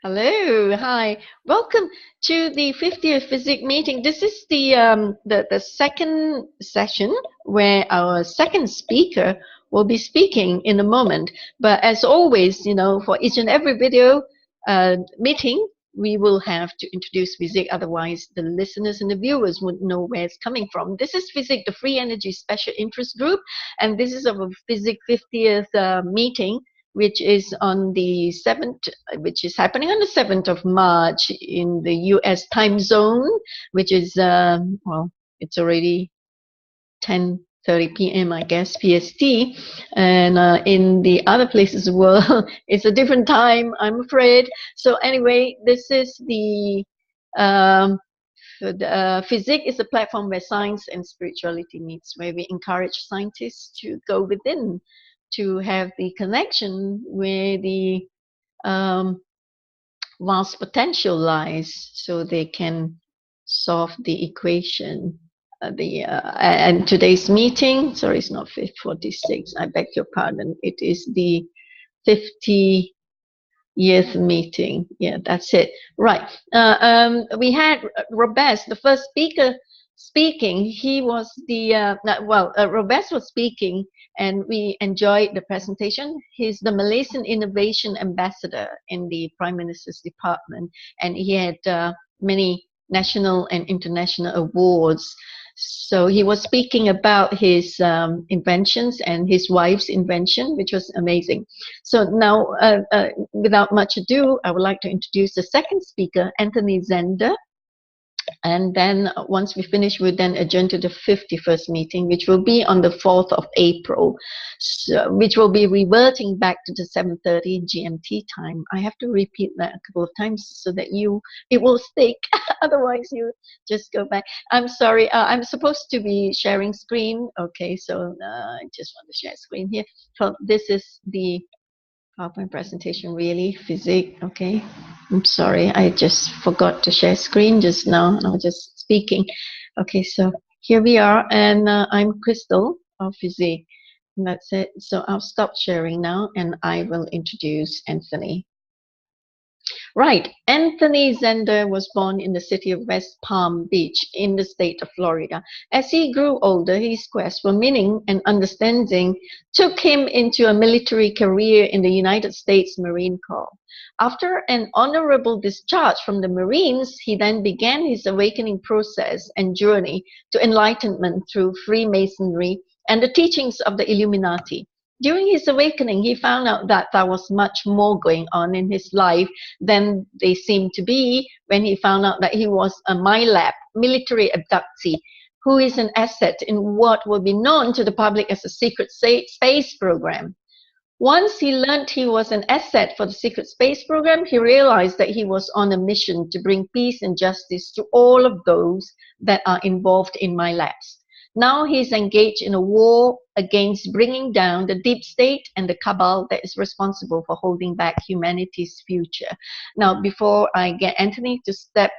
Hello, hi. Welcome to the 50th FESIG meeting. This is the second session where our second speaker will be speaking in a moment. But as always, for each and every video meeting, we will have to introduce FESIG. Otherwise, the listeners and the viewers wouldn't know where it's coming from. This is FESIG, the Free Energy Special Interest Group, and this is our FESIG 50th meeting, which is on the 7th, which is happening on the 7th of March in the US time zone, which is, well, it's already 10:30 p.m., I guess, PST. And in the other places of the world, it's a different time, I'm afraid. So anyway, this is the FESIG is a platform where science and spirituality meets, where we encourage scientists to go within, to have the connection where the vast potential lies, so they can solve the equation. And today's meeting, sorry, it's not 46. I beg your pardon. It is the 50th meeting. Yeah, that's it. Right. We had Robes, the first speaker, speaking. He was the Robes was speaking, and we enjoyed the presentation. He's the Malaysian Innovation Ambassador in the Prime Minister's Department, and he had many national and international awards. So he was speaking about his inventions and his wife's invention, which was amazing. So now, without much ado, I would like to introduce the second speaker, Anthony Zender. And then once we finish, we'll then adjourn to the 51st meeting, which will be on the 4th of April, so, which will be reverting back to the 7:30 GMT time. I have to repeat that a couple of times so that it will stick. Otherwise, you just go back. I'm sorry. I'm supposed to be sharing screen. Okay, so I just want to share screen here. So this is the PowerPoint presentation, really, FESIG. Okay, I'm sorry, I just forgot to share screen just now, and I was just speaking. Okay, so here we are, and I'm Crystal of FESIG, and that's it. So I'll stop sharing now, and I will introduce Anthony. Right, Anthony Zender was born in the city of West Palm Beach in the state of Florida. As he grew older, his quest for meaning and understanding took him into a military career in the United States Marine Corps. After an honorable discharge from the Marines, he then began his awakening process and journey to enlightenment through Freemasonry and the teachings of the Illuminati. During his awakening, he found out that there was much more going on in his life than they seemed to be when he found out that he was a MyLab, military abductee, who is an asset in what will be known to the public as a secret space program. Once he learned he was an asset for the secret space program, he realized that he was on a mission to bring peace and justice to all of those that are involved in MyLabs. Now he's engaged in a war against bringing down the deep state and the cabal that is responsible for holding back humanity's future. Now, before I get Anthony to step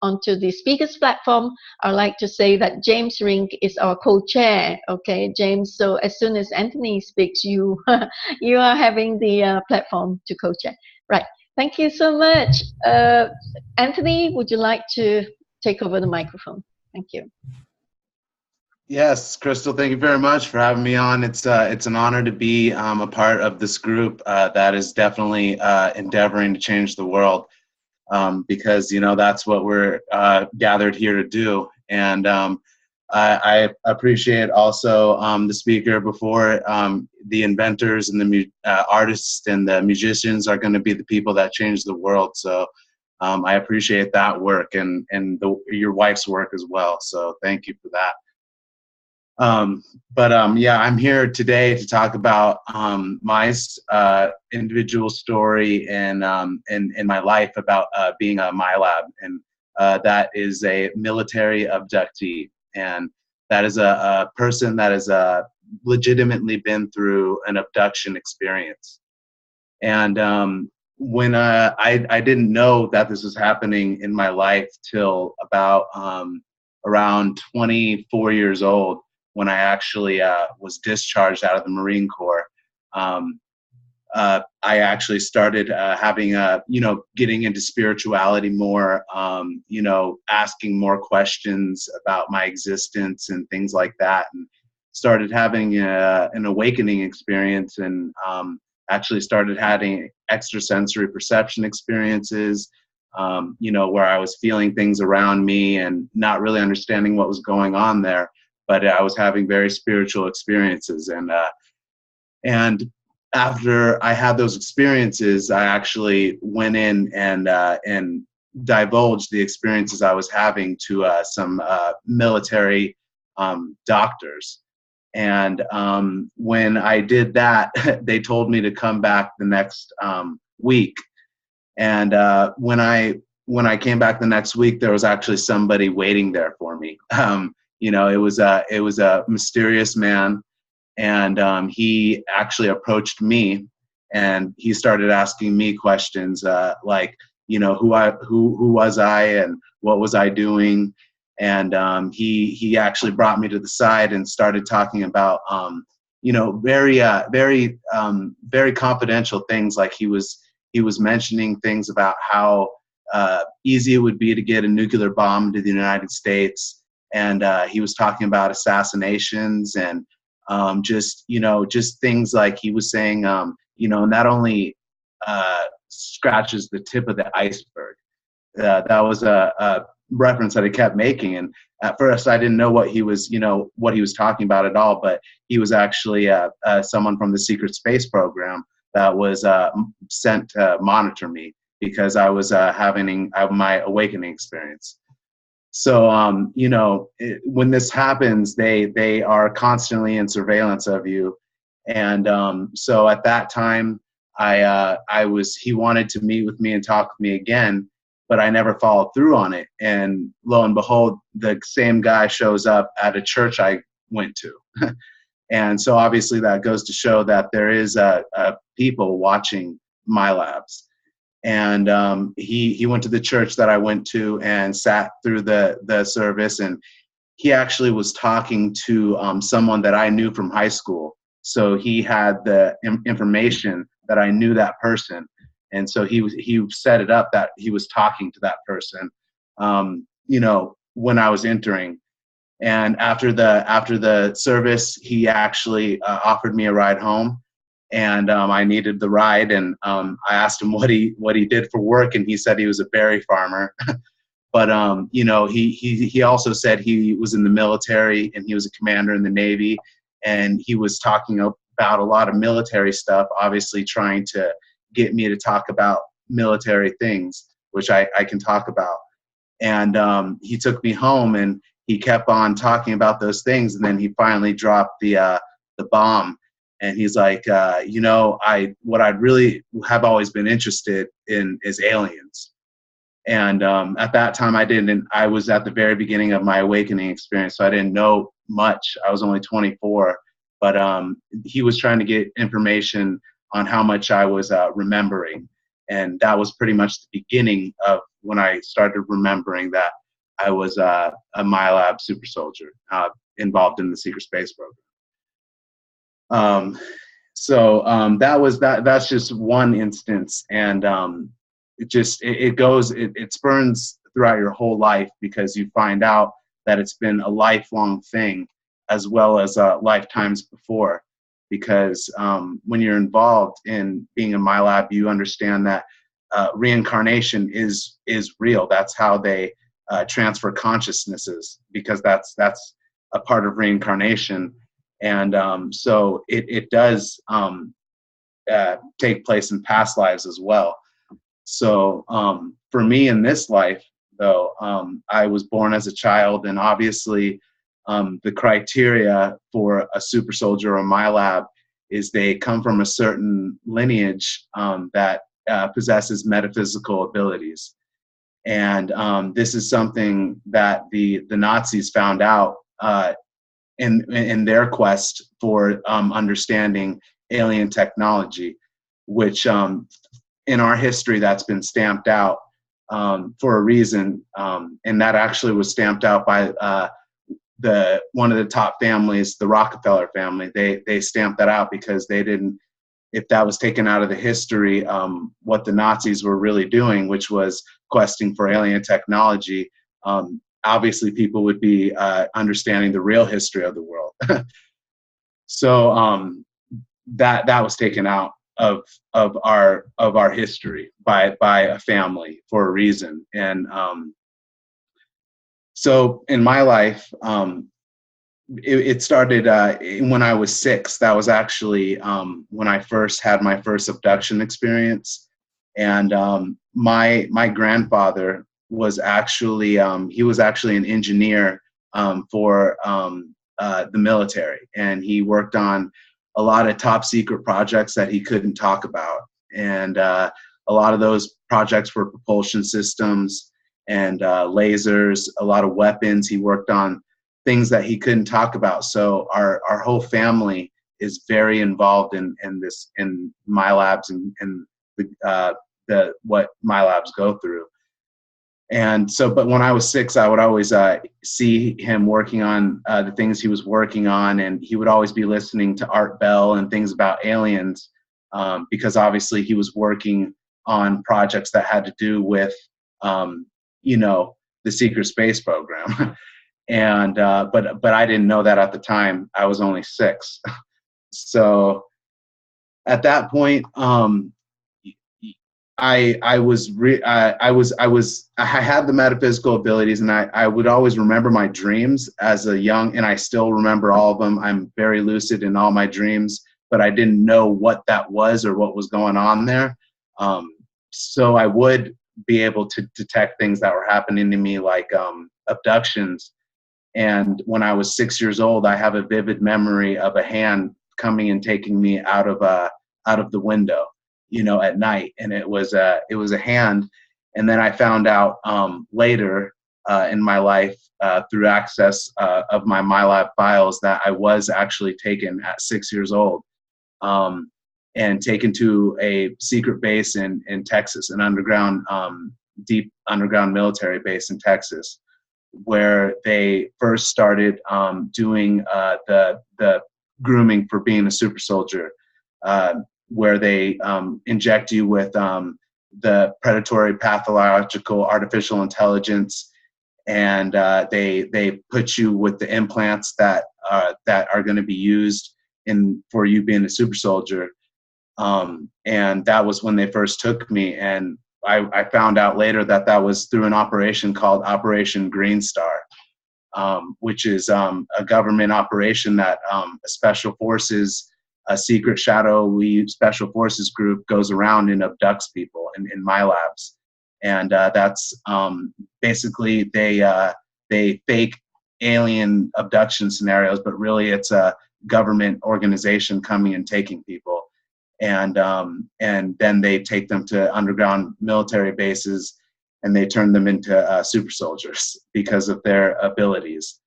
onto the speakers platform, I'd like to say that James Rink is our co-chair. Okay, James, so as soon as Anthony speaks, you you are having the platform to co-chair. Right, thank you so much. Anthony, would you like to take over the microphone? Thank you. Yes, Crystal, thank you very much for having me on. It's an honor to be a part of this group that is definitely endeavoring to change the world, because, you know, that's what we're gathered here to do. And I appreciate also the speaker before. The inventors and the artists and the musicians are going to be the people that change the world. So I appreciate that work and your wife's work as well. So thank you for that. Yeah, I'm here today to talk about my individual story and my life about being a MyLab, and that is a military abductee, and that is a person that has legitimately been through an abduction experience. And when I didn't know that this was happening in my life till about around 24 years old, when I actually was discharged out of the Marine Corps. I actually started having getting into spirituality more, asking more questions about my existence and things like that, and started having an awakening experience, and actually started having extrasensory perception experiences, where I was feeling things around me and not really understanding what was going on there, but I was having very spiritual experiences. And after I had those experiences, I actually went in and divulged the experiences I was having to some military doctors. And when I did that, they told me to come back the next week. And when I came back the next week, there was actually somebody waiting there for me. It was a mysterious man, and he actually approached me, and he started asking me questions like, who was I and what was I doing. And he actually brought me to the side and started talking about very confidential things. Like he was mentioning things about how easy it would be to get a nuclear bomb to the United States, and he was talking about assassinations and just things like he was saying, not only scratches the tip of the iceberg. That was a reference that I kept making, and at first I didn't know what he was talking about at all. But he was actually someone from the secret space program that was sent to monitor me because I was having my awakening experience. So, when this happens, they are constantly in surveillance of you. And so at that time, he wanted to meet with me and talk with me again, but I never followed through on it. And lo and behold, the same guy shows up at a church I went to. And so obviously that goes to show that there is people watching MyLabs. And he went to the church that I went to and sat through the service, and he actually was talking to someone that I knew from high school. So he had the information that I knew that person, and so he set it up that he was talking to that person, when I was entering. And after the service, he actually offered me a ride home. And I needed the ride, and I asked him what he did for work, and he said he was a berry farmer. But he also said he was in the military, and he was a commander in the Navy, and he was talking about a lot of military stuff, obviously trying to get me to talk about military things, which I can talk about. And he took me home, and he kept on talking about those things, and then he finally dropped the bomb. And he's like, what I'd really have always been interested in is aliens. And at that time, I was at the very beginning of my awakening experience, so I didn't know much. I was only 24, but he was trying to get information on how much I was remembering. And that was pretty much the beginning of when I started remembering that I was a MyLab super soldier involved in the secret space program. That's just one instance, and it spurns throughout your whole life, because you find out that it's been a lifelong thing, as well as lifetimes before. Because when you're involved in being in MyLab, you understand that reincarnation is real. That's how they transfer consciousnesses, because that's a part of reincarnation. And so it does take place in past lives as well. So for me in this life, though, I was born as a child, and obviously the criteria for a super soldier or MyLab is they come from a certain lineage that possesses metaphysical abilities. And this is something that the Nazis found out in their quest for understanding alien technology, which in our history that's been stamped out for a reason, and that actually was stamped out by one of the top families, the Rockefeller family. They stamped that out because they didn't if that was taken out of the history, what the Nazis were really doing, which was questing for alien technology, obviously people would be understanding the real history of the world. So that was taken out of our history by a family for a reason. And so in my life, it started when I was 6. That was actually when I first had my first abduction experience. And my grandfather was actually he was actually an engineer for the military, and he worked on a lot of top secret projects that he couldn't talk about. And a lot of those projects were propulsion systems and lasers, a lot of weapons. He worked on things that he couldn't talk about. So our whole family is very involved in MyLabs and the what MyLabs go through. And so, but when I was 6, I would always see him working on the things he was working on, and he would always be listening to Art Bell and things about aliens, because obviously he was working on projects that had to do with, you know, the secret space program. And but I didn't know that at the time. I was only 6. So at that point, I had the metaphysical abilities, and I would always remember my dreams as a young, and I still remember all of them. I'm very lucid in all my dreams, but I didn't know what that was or what was going on there. So I would be able to detect things that were happening to me, like abductions. And when I was 6 years old, I have a vivid memory of a hand coming and taking me out of the window, you know, at night. And it was a hand. And then I found out later in my life through access of my MyLab files that I was actually taken at 6 years old and taken to a secret base in Texas, an underground, deep underground military base in Texas, where they first started doing the grooming for being a super soldier, where they inject you with the predatory, pathological, artificial intelligence, and they put you with the implants that are going to be used for you being a super soldier. And that was when they first took me, and I found out later that that was through an operation called Operation Green Star, which is a government operation that a special forces, a secret shadowy special forces group goes around and abducts people in MyLabs. And that's basically they fake alien abduction scenarios, but really it's a government organization coming and taking people. And then they take them to underground military bases, and they turn them into super soldiers because of their abilities.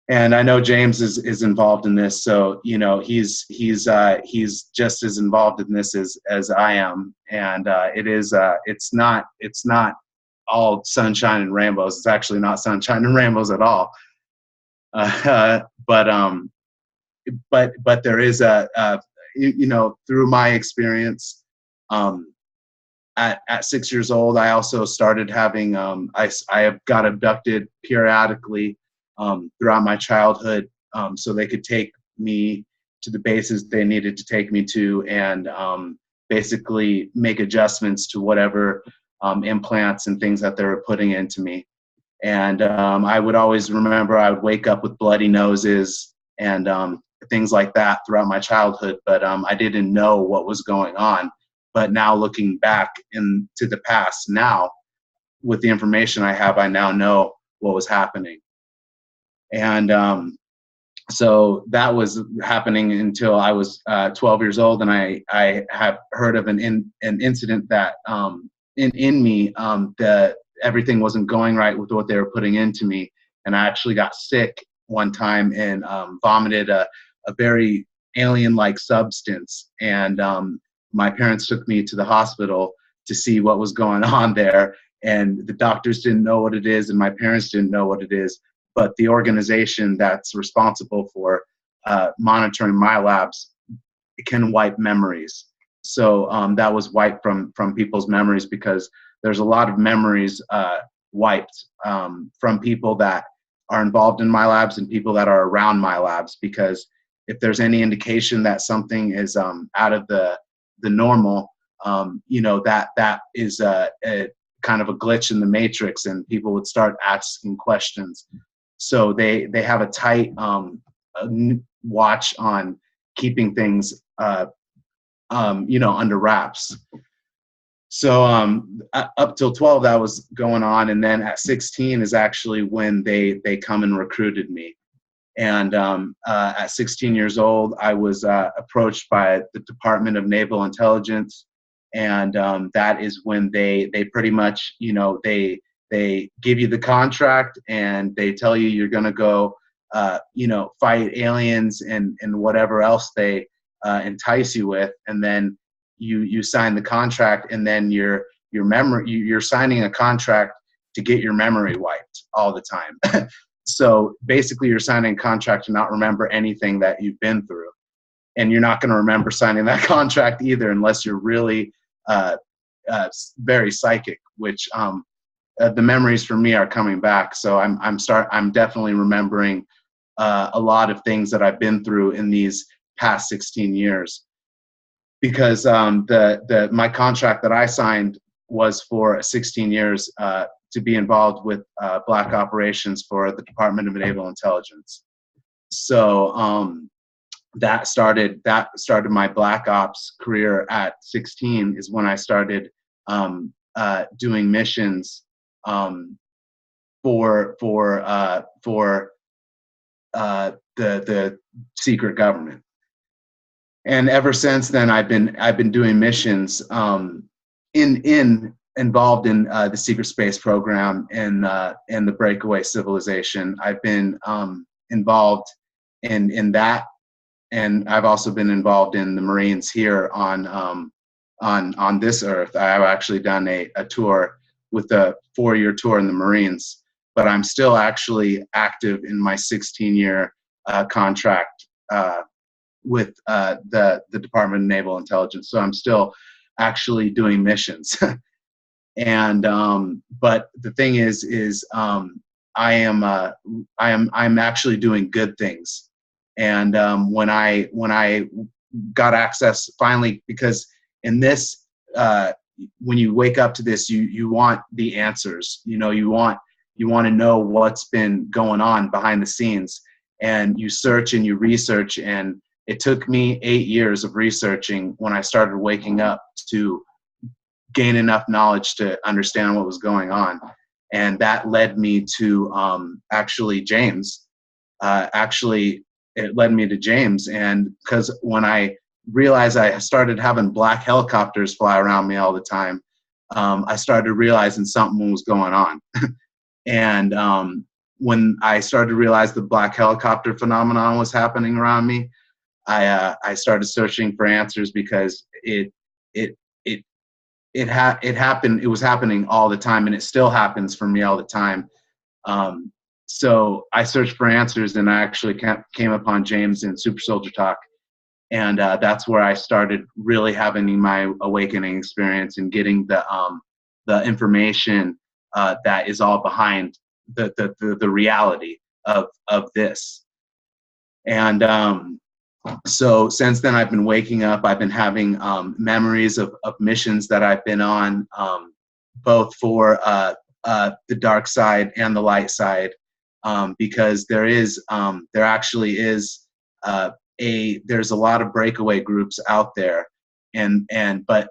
And I know James is involved in this, so you know he's just as involved in this as I am. And it's not all sunshine and rainbows. It's actually not sunshine and rainbows at all. But there is you know, through my experience, at 6 years old, I also started having, I have got abducted periodically throughout my childhood, so they could take me to the bases they needed to take me to, and basically make adjustments to whatever implants and things that they were putting into me. And I would always remember I would wake up with bloody noses and things like that throughout my childhood, but I didn't know what was going on. But now looking back into the past now, with the information I have, I now know what was happening. And so that was happening until I was 12 years old, and I have heard of an incident that in me, that everything wasn't going right with what they were putting into me, and I actually got sick one time and vomited a very alien-like substance, and my parents took me to the hospital to see what was going on there, and the doctors didn't know what it is, and my parents didn't know what it is, but the organization that's responsible for monitoring MyLabs it can wipe memories. So that was wiped from people's memories, because there's a lot of memories wiped from people that are involved in MyLabs and people that are around MyLabs, because if there's any indication that something is out of the normal, you know, that is a kind of a glitch in the matrix, and people would start asking questions. So they have a tight watch on keeping things you know, under wraps. So up till 12 that was going on, and then at 16 is actually when they come and recruited me. And at 16 years old, I was approached by the Department of Naval Intelligence, and that is when they pretty much, you know, they give you the contract, and they tell you you're going to go, you know, fight aliens and whatever else they entice you with, and then you sign the contract, and then your memory, you're signing a contract to get your memory wiped all the time. So basically, you're signing a contract to not remember anything that you've been through, and you're not going to remember signing that contract either, unless you're really very psychic. Which the memories for me are coming back, so I'm definitely remembering a lot of things that I've been through in these past 16 years, because my contract that I signed was for 16 years to be involved with black operations for the Department of Naval Intelligence. So that started my black ops career at 16, is when I started doing missions for the secret government. And ever since then, I've been doing missions involved in the secret space program and the breakaway civilization. I've been involved in that, and I've also been involved in the Marines here on this earth. I've actually done a tour with a 4-year tour in the Marines, but I'm still actually active in my 16-year contract with the Department of Naval Intelligence. So I'm still actually doing missions. And but the thing is I'm actually doing good things. And when I got access finally, because in this when you wake up to this, you want the answers. You know, you want to know what's been going on behind the scenes, and you search and you research. And it took me 8 years of researching when I started waking up to gain enough knowledge to understand what was going on. And that led me to actually James. It led me to James. And because when I realized I started having black helicopters fly around me all the time, I started realizing something was going on. And when I started to realize the black helicopter phenomenon was happening around me, I started searching for answers, because it happened. It was happening all the time, and it still happens for me all the time. So I searched for answers, and I actually came upon James in Super Soldier Talk, and that's where I started really having my awakening experience and getting the information that is all behind the reality of this. And so since then, I've been waking up. I've been having memories of missions that I've been on, both for the dark side and the light side, because there's a lot of breakaway groups out there, but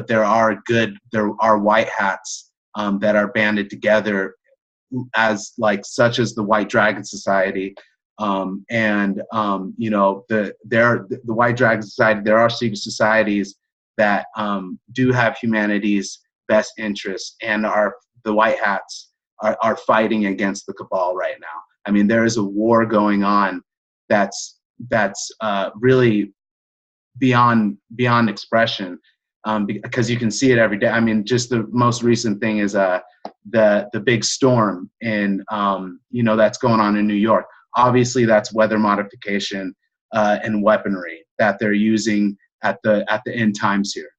there are white hats that are banded together such as the White Dragon Society. You know, the White Dragon Society, there are secret societies that do have humanity's best interest, and the white hats are fighting against the cabal right now. I mean, there is a war going on that's really beyond expression, because you can see it every day. I mean, just the most recent thing is the big storm in you know, that's going on in New York. Obviously, that's weather modification. and weaponry that they're using at the end times here,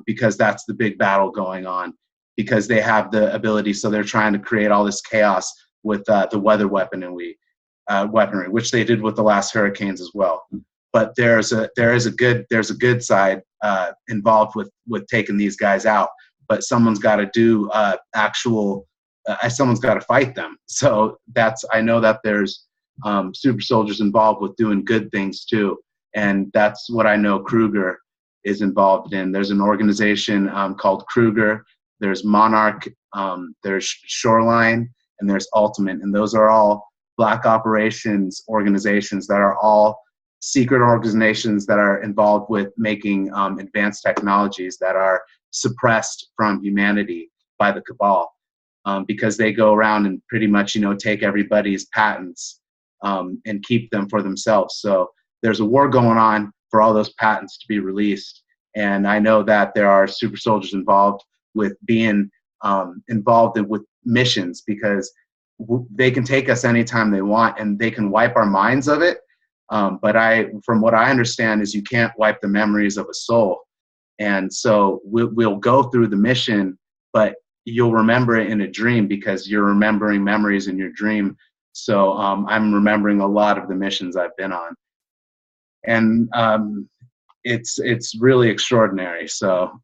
because that's the big battle going on, because they have the ability. So they're trying to create all this chaos with the weather weaponry, which they did with the last hurricanes as well. But there is a good side involved with taking these guys out. But someone's got to do someone's got to fight them. So I know that there's super soldiers involved with doing good things too, and that's what I know Kruger is involved in. There's an organization called Kruger. There's Monarch. There's Shoreline, and there's Ultimate, and those are all black operations organizations that are all secret organizations that are involved with making advanced technologies that are suppressed from humanity by the cabal, because they go around and pretty much take everybody's patents and keep them for themselves. So there's a war going on for all those patents to be released, and I know that there are super soldiers involved with being involved with missions, because they can take us anytime they want and they can wipe our minds of it. But from what I understand is you can't wipe the memories of a soul. And so we'll go through the mission, but you'll remember it in a dream because you're remembering memories in your dream. So I'm remembering a lot of the missions I've been on. And it's really extraordinary. So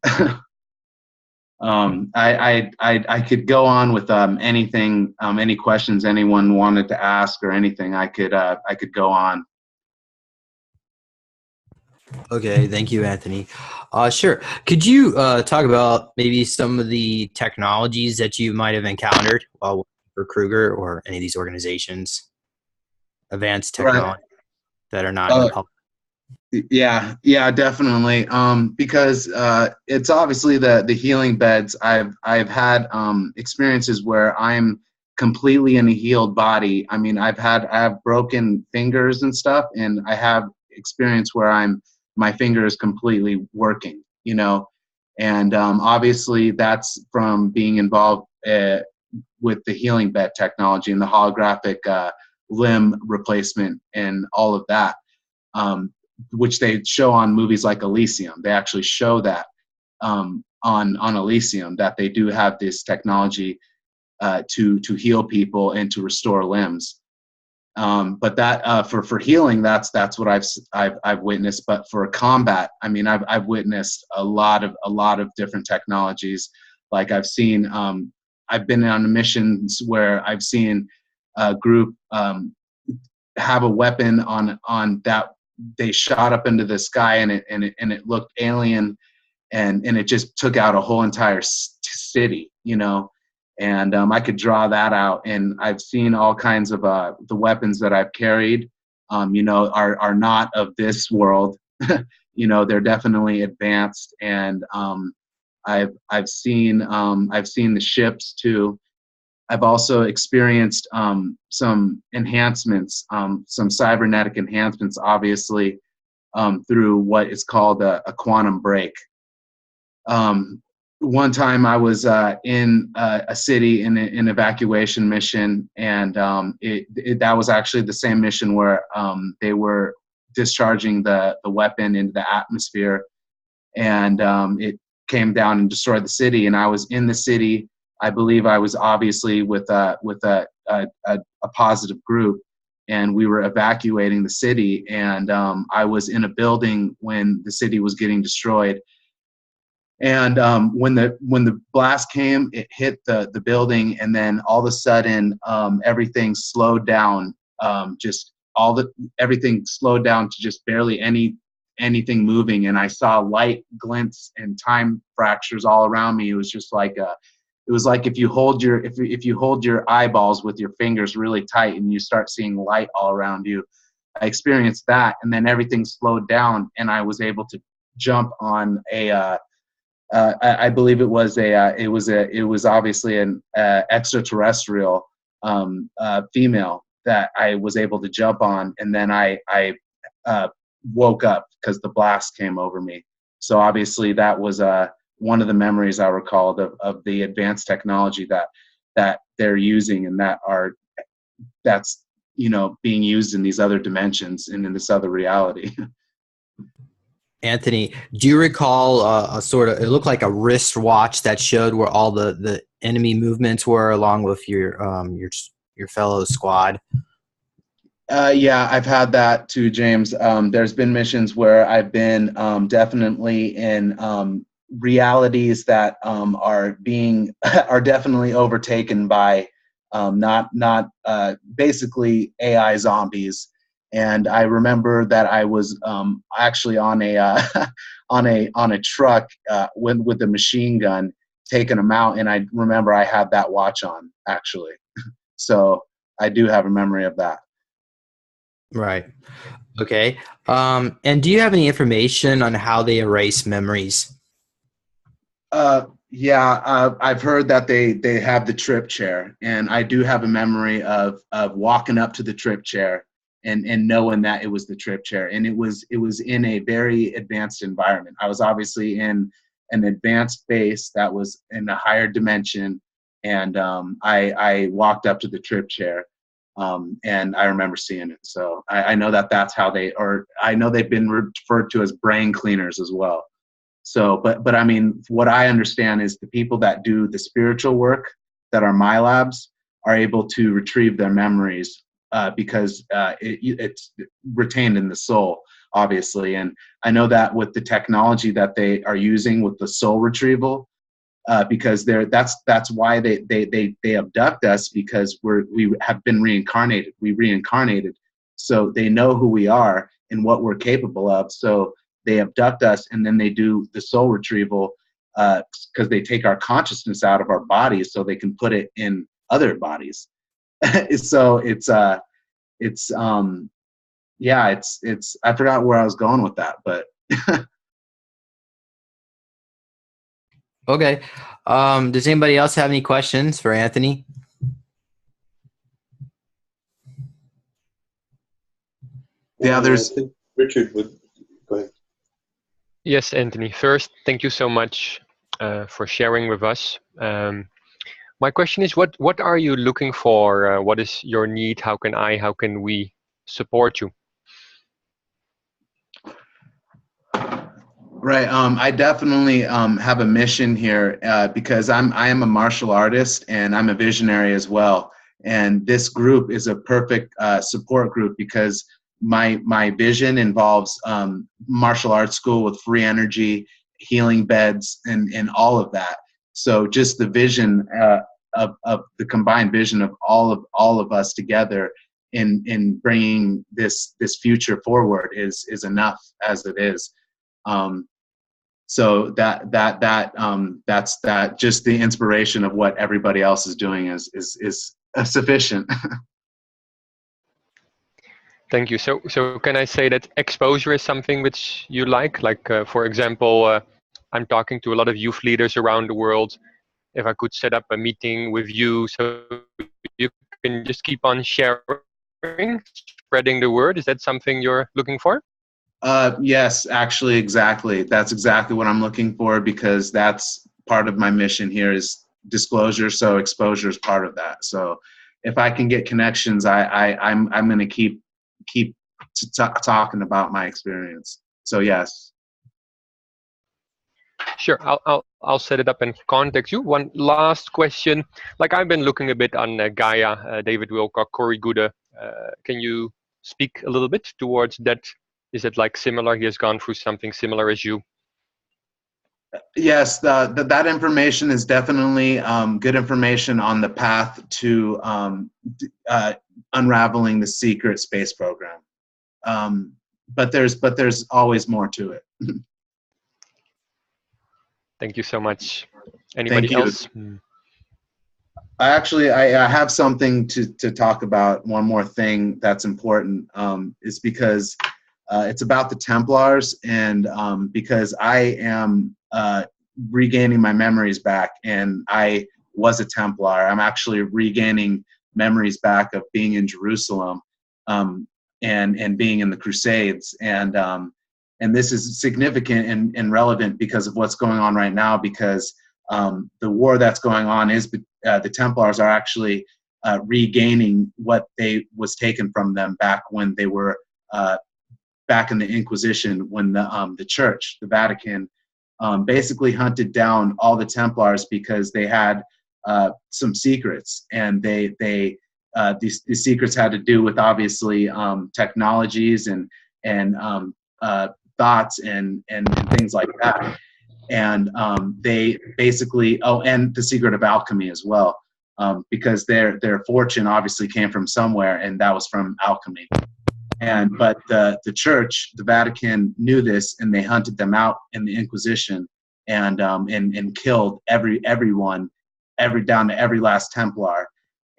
I could go on with anything, any questions anyone wanted to ask or anything. I could go on. Okay, thank you, Anthony. Sure. Could you talk about maybe some of the technologies that you might have encountered while working for Kruger or any of these organizations? Advanced technology that are not in the public. Yeah, definitely. Because it's obviously the healing beds. I've had experiences where I'm completely in a healed body. I mean, I have broken fingers and stuff, and I have experience where my finger is completely working, and obviously that's from being involved with the healing bed technology and the holographic limb replacement and all of that, which they show on movies like Elysium. They actually show that on Elysium, that they do have this technology to heal people and to restore limbs. But that for healing, that's what I've witnessed. But for combat, I mean, I've witnessed a lot of different technologies. Like I've seen, I've been on missions where I've seen a group have a weapon on that they shot up into the sky, and it looked alien, and it just took out a whole entire city, And I could draw that out, and I've seen all kinds of the weapons that I've carried, are not of this world. They're definitely advanced, and I've seen the ships too. I've also experienced some enhancements, some cybernetic enhancements, obviously, through what is called a quantum break. One time I was in a city in an evacuation mission, and that was actually the same mission where they were discharging the weapon into the atmosphere, and it came down and destroyed the city. And I was in the city. I believe I was obviously with a positive group, and we were evacuating the city. And I was in a building when the city was getting destroyed. And when the blast came, it hit the building, and then all of a sudden everything slowed down. Everything slowed down to just barely anything moving, and I saw light glints and time fractures all around me. It was just like if you hold your eyeballs with your fingers really tight and you start seeing light all around you. I experienced that, and then everything slowed down, and I was able to jump on I believe it was obviously an extraterrestrial female that I was able to jump on, and then I woke up because the blast came over me. So obviously that was one of the memories I recalled of the advanced technology that they're using, and that's being used in these other dimensions and in this other reality. Anthony, do you recall a sort of, it looked like a wristwatch that showed where all the enemy movements were along with your fellow squad? Yeah, I've had that too, James. There's been missions where I've been definitely in realities that are definitely overtaken by not basically AI zombies. And I remember that I was actually on a on a truck with a machine gun taking them out, and I remember I had that watch on actually. So I do have a memory of that. Right. Okay. And do you have any information on how they erase memories? Yeah, I've heard that they have the trip chair, and I do have a memory of walking up to the trip chair and knowing that it was the trip chair, and it was in a very advanced environment. I was obviously in an advanced base that was in a higher dimension, and I walked up to the trip chair, and I remember seeing it. So I know that's how I know they've been referred to as brain cleaners as well. So, but I mean, what I understand is the people that do the spiritual work, that are MyLabs, are able to retrieve their memories because it's retained in the soul, obviously. And I know that with the technology that they are using with the soul retrieval, because that's why they abduct us, because we have been reincarnated. We reincarnated, so they know who we are and what we're capable of. So they abduct us, and then they do the soul retrieval because they take our consciousness out of our bodies so they can put it in other bodies. So it's I forgot where I was going with that, but Okay. Does anybody else have any questions for Anthony? yeah, there's Richard would go ahead. Yes, Anthony. First, thank you so much for sharing with us. My question is, what are you looking for? What is your need? How can we support you? right. I definitely have a mission here because I am a martial artist and I'm a visionary as well. And this group is a perfect support group because my vision involves martial arts school with free energy, healing beds, and all of that. So just the vision of the combined vision of all of us together in bringing this future forward is enough as it is. So that's just the inspiration of what everybody else is doing is sufficient. Thank you. So can I say that exposure is something which you like? Like, for example, I'm talking to a lot of youth leaders around the world. If I could set up a meeting with you so you can just keep on sharing, spreading the word, is that something you're looking for? Yes, actually, exactly. That's exactly what I'm looking for, because that's part of my mission here is disclosure. So exposure is part of that. So if I can get connections, I'm going to keep talking about my experience. So yes. Sure, I'll set it up and contact you. One last question. Like, I've been looking a bit on Gaia, David Wilcock, Corey Gude. Can you speak a little bit towards that? Is it like similar? He has gone through something similar as you? Yes, that information is definitely good information on the path to unraveling the secret space program. But there's always more to it. Thank you so much. Anybody else? I have something to talk about. One more thing that's important is because it's about the Templars, and because I am regaining my memories back, and I was a Templar. I'm actually regaining memories back of being in Jerusalem and being in the Crusades, and this is significant and relevant because of what's going on right now, because the war that's going on is the Templars are actually regaining what was taken from them back when they were back in the Inquisition, when the Church, the Vatican, basically hunted down all the Templars because they had some secrets, and these secrets had to do with obviously technologies and thoughts and things like that. And they basically, and the secret of alchemy as well, because their fortune obviously came from somewhere, and that was from alchemy. But the Church, the Vatican, knew this, and they hunted them out in the Inquisition, and killed everyone, down to every last Templar,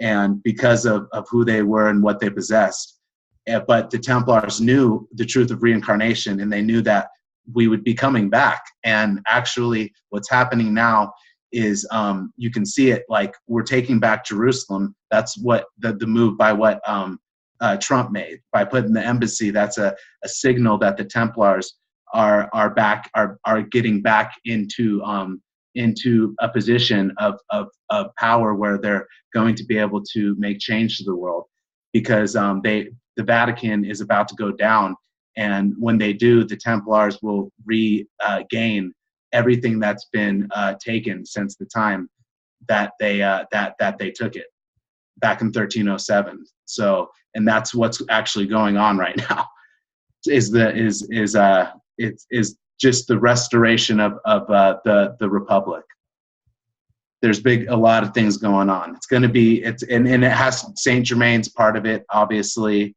and because of who they were and what they possessed. But the Templars knew the truth of reincarnation, and they knew that we would be coming back. And actually, what's happening now is you can see it, like we're taking back Jerusalem. That's what the move by what Trump made by putting the embassy. That's a signal that the Templars are getting back into a position of power where they're going to be able to make change to the world, because the Vatican is about to go down, and when they do, the Templars will regain everything that's been taken since the time that they took it back in 1307. So, and that's what's actually going on right now. Is just the restoration of the Republic. There's a lot of things going on. It's going to be, and it has Saint Germain's part of it, obviously,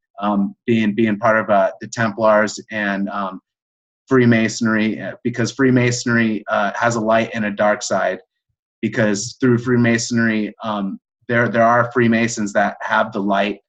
being part of the Templars and Freemasonry, because Freemasonry has a light and a dark side. Because through Freemasonry, there are Freemasons that have the light,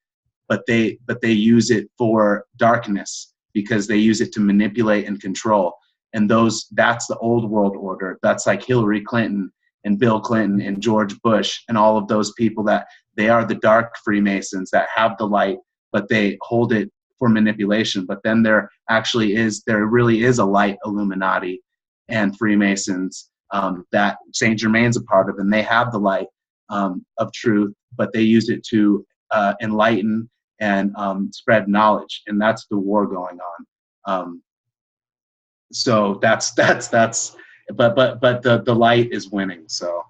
but they use it for darkness, because they use it to manipulate and control. And that's the old world order. That's like Hillary Clinton and Bill Clinton and George Bush and all of those people, that they are the dark Freemasons that have the light, but they hold it for manipulation. But then there really is a light Illuminati and Freemasons that Saint Germain's a part of, and they have the light of truth, but they use it to enlighten and spread knowledge, and that's the war going on. So that's but the light is winning. So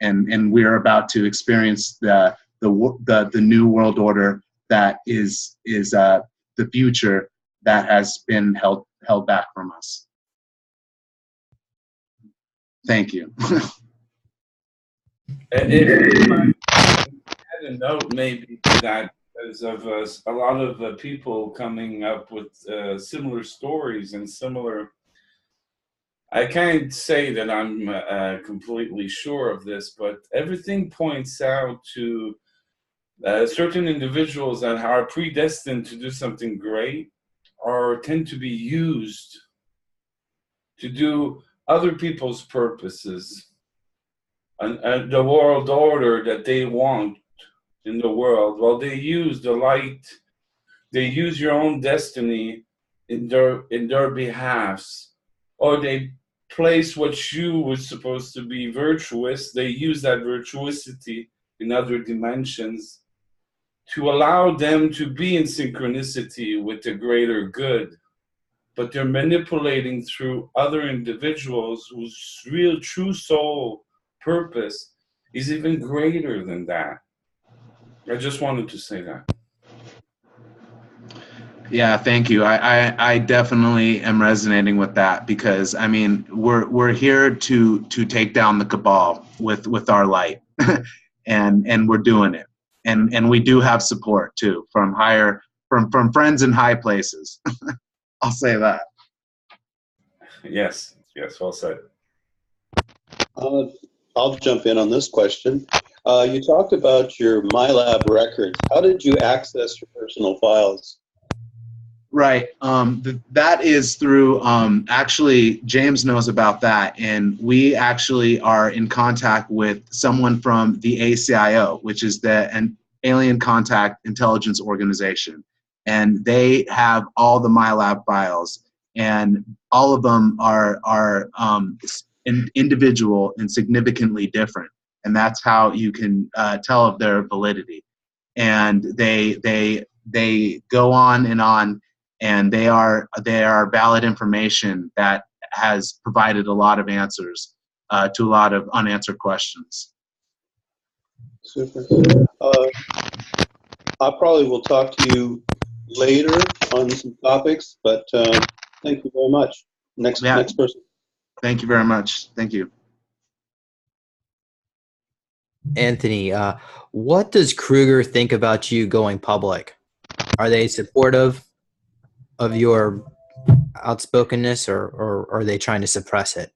and we're about to experience the new world order that is the future that has been held back from us. Thank you. And if I had a note maybe to that, because of a lot of people coming up with similar stories and similar. I can't say that I'm completely sure of this, but everything points out to certain individuals that are predestined to do something great, or tend to be used to do other people's purposes, and the world order that they want in the world. Well, they use the light, they use your own destiny in their behalfs, or they place what you were supposed to be virtuous, they use that virtuosity in other dimensions to allow them to be in synchronicity with the greater good. But they're manipulating through other individuals whose real true soul purpose is even greater than that. I just wanted to say that. Yeah, thank you. I definitely am resonating with that, because I mean we're here to take down the cabal with our light, and we're doing it, and we do have support too from friends in high places. I'll say that. Yes, well said. I'll jump in on this question. You talked about your MyLab records. How did you access your personal files? Right. That is through, actually, James knows about that. And we actually are in contact with someone from the ACIO, which is an Alien Contact Intelligence Organization. And they have all the MyLab files. And all of them are individual and significantly different. And that's how you can tell of their validity. and they go on, and they are valid information that has provided a lot of answers to a lot of unanswered questions. Super. I probably will talk to you later on some topics, but thank you very much. Next person. Thank you very much. Thank you. Anthony, what does Kruger think about you going public? Are they supportive of your outspokenness, or are they trying to suppress it?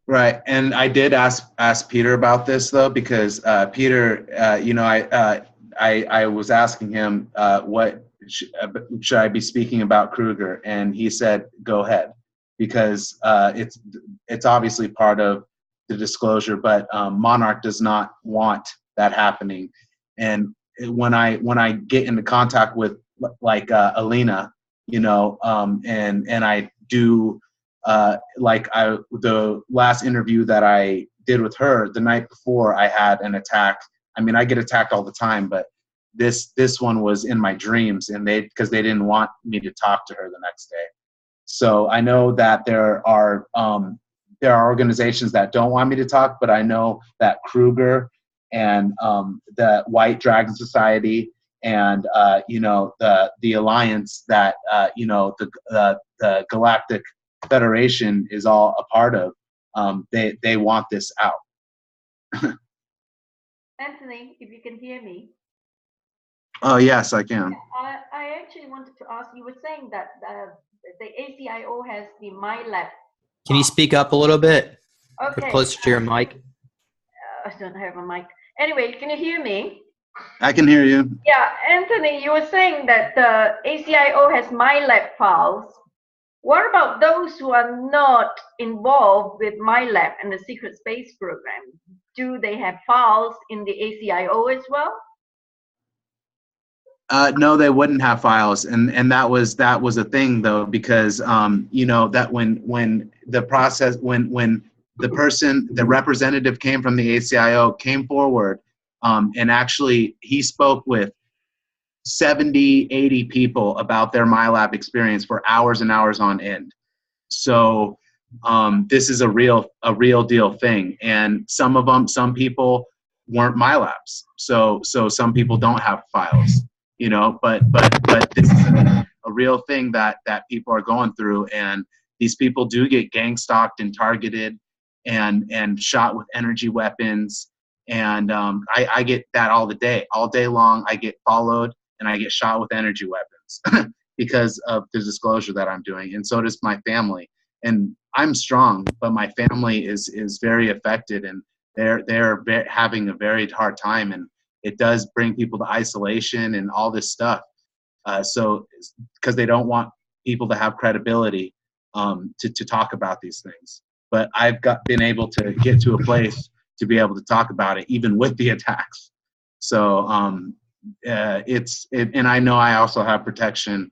Right, and I did ask Peter about this though, because Peter, you know, I was asking him what should I be speaking about Kruger, and he said go ahead, because it's obviously part of the disclosure, but Monarch does not want that happening. And when I get into contact with like Alina, you know, and I do the last interview that I did with her, the night before I had an attack. I mean, I get attacked all the time, but this one was in my dreams, and because they didn't want me to talk to her the next day. So I know that there are organizations that don't want me to talk, but I know that Kruger and the White Dragon Society and you know, the alliance that you know, the Galactic Federation is all a part of, they want this out. Anthony, if you can hear me. Oh yes, I can. I actually wanted to ask, you were saying that the ACIO has the MyLab. Can you speak up a little bit? Okay. Get closer to your mic. I don't have a mic. Anyway, can you hear me? I can hear you. Yeah, Anthony, you were saying that the ACIO has MyLab files. What about those who are not involved with MyLab and the secret space program? Do they have files in the ACIO as well? No, they wouldn't have files, and that was a thing though, because you know, that when the process, when the representative came from the ACIO came forward, and actually he spoke with 70, 80 people about their MyLab experience for hours and hours on end. So this is a real deal thing, and some people weren't MyLabs, so some people don't have files. You know, but this is a real thing that people are going through, and these people do get gang stalked and targeted and shot with energy weapons, and I get that all day long. I get followed and I get shot with energy weapons because of the disclosure that I'm doing, and so does my family. And I'm strong, but my family is very affected, and they're having a very hard time, and it does bring people to isolation and all this stuff. So, because they don't want people to have credibility to talk about these things. But I've been able to get to a place to be able to talk about it, even with the attacks. So and I know I also have protection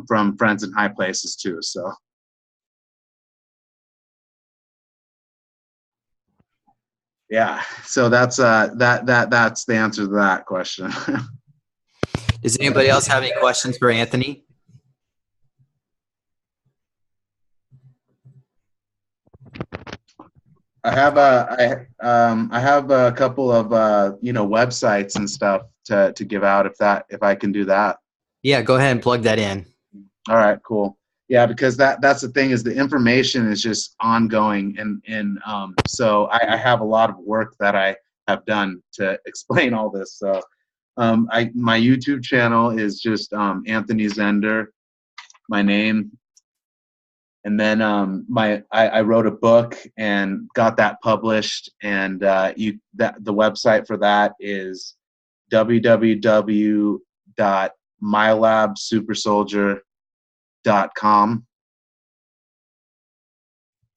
from friends in high places too. So. Yeah, so that's that's the answer to that question. Does anybody else have any questions for Anthony? I have a couple of you know, websites and stuff to give out if I can do that. Yeah, go ahead and plug that in. All right, cool. Yeah, because that's the thing, is the information is just ongoing, and so I have a lot of work that I have done to explain all this. So my YouTube channel is just Anthony Zender, my name, and then I wrote a book and got that published, and the website for that is www.mylabsupersoldier.com.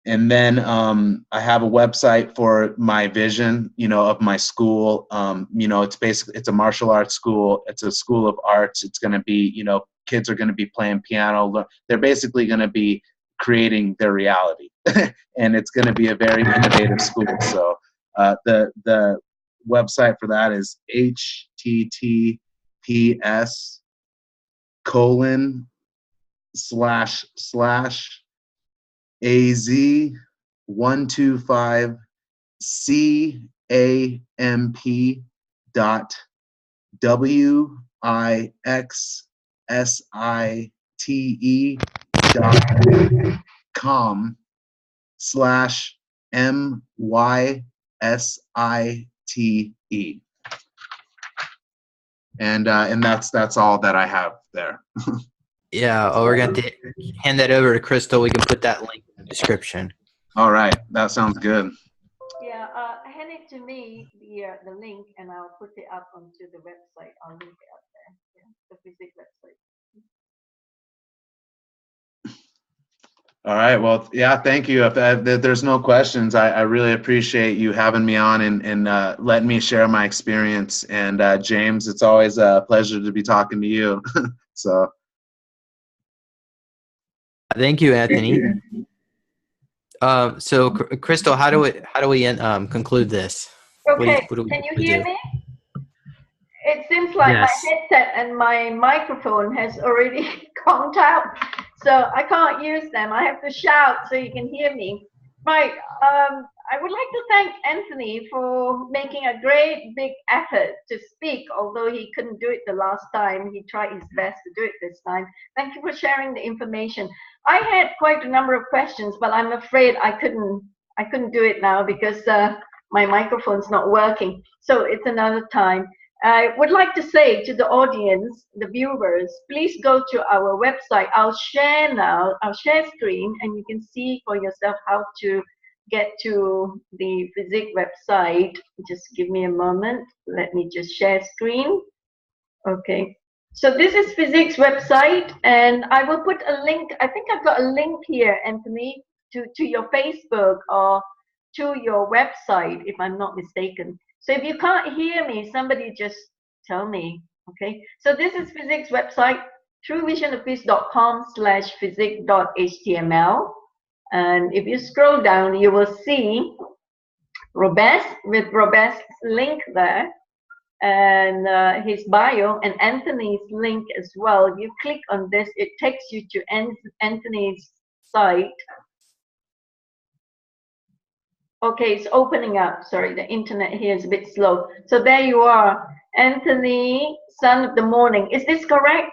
And then I have a website for my vision, you know, of my school. You know, it's a martial arts school. It's a school of arts. It's going to be, you know, kids are going to be playing piano. They're basically going to be creating their reality, and it's going to be a very innovative school. So the website for that is AZ125CAMP.WIXSITE. And that's all that I have there. Yeah, we're going to hand that over to Crystal. We can put that link in the description. All right, that sounds good. Yeah, hand it to me, the link, and I'll put it up onto the website. I'll link it up there, yeah, the FESIG website. All right, well, yeah, thank you. If there's no questions, I really appreciate you having me on and letting me share my experience. And James, it's always a pleasure to be talking to you. So. Thank you, Anthony. So, Crystal, how do we conclude this? Okay, what do we can you do? hear me? It seems like Yes. my headset and my microphone has already conked out, so I can't use them. I have to shout so you can hear me. Right, I would like to thank Anthony for making a great big effort to speak, although he couldn't do it the last time. He tried his best to do it this time. Thank you for sharing the information. I had quite a number of questions, but I'm afraid I couldn't do it now because my microphone's not working. So it's another time. I would like to say to the audience, the viewers, please go to our website. I'll share now, I'll share screen, and you can see for yourself how to get to the FESIG website. Just give me a moment. Let me just share screen. Okay. So this is FESIG's website, and I will put a link. I think I've got a link here, Anthony, to your Facebook or to your website, if I'm not mistaken. So if you can't hear me, somebody just tell me, okay? So this is FESIG's website, truevisionofpeace.com/FESIG.html. And if you scroll down, you will see Robes, with Robes' link there, and his bio, and Anthony's link as well. If you click on this, it takes you to Anthony's site. Okay, it's opening up. Sorry, the internet here is a bit slow. So there you are, Anthony, son of the morning. Is this correct,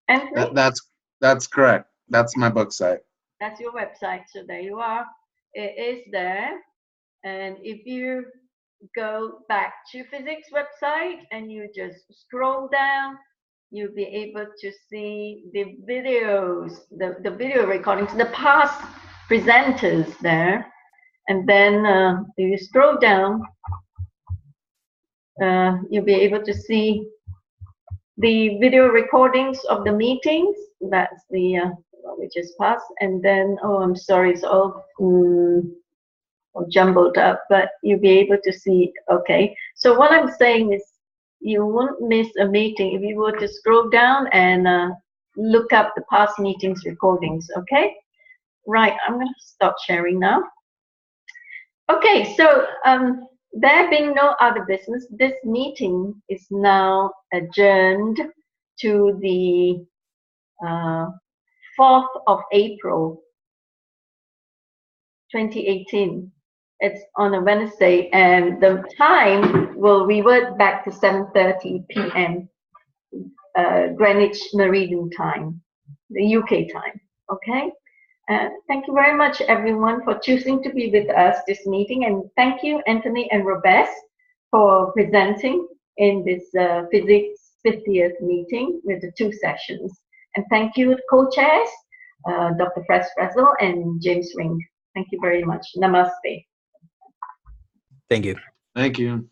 Anthony? That's correct. That's my book site. That's your website. So there you are. It is there. And if you go back to FESIG's website and you just scroll down, you'll be able to see the videos, the video recordings, the past presenters there. And then if you scroll down, you'll be able to see the video recordings of the meetings. That's the what we just passed. And then, oh, I'm sorry, it's all jumbled up, but you'll be able to see. Okay, so what I'm saying is you won't miss a meeting if you were to scroll down and look up the past meetings recordings. Okay, right, I'm going to stop sharing now. Okay, so there being no other business, this meeting is now adjourned to the 4th of April 2018. It's on a Wednesday, and the time will revert back to 7:30 p.m. Greenwich Meridian time, the UK time. Okay. Thank you very much, everyone, for choosing to be with us this meeting, and thank you, Anthony and Robes, for presenting in this FESIG's 50th meeting with the 2 sessions. And thank you, co-chairs, Dr. Fresel and James Rink. Thank you very much. Namaste. Thank you. Thank you.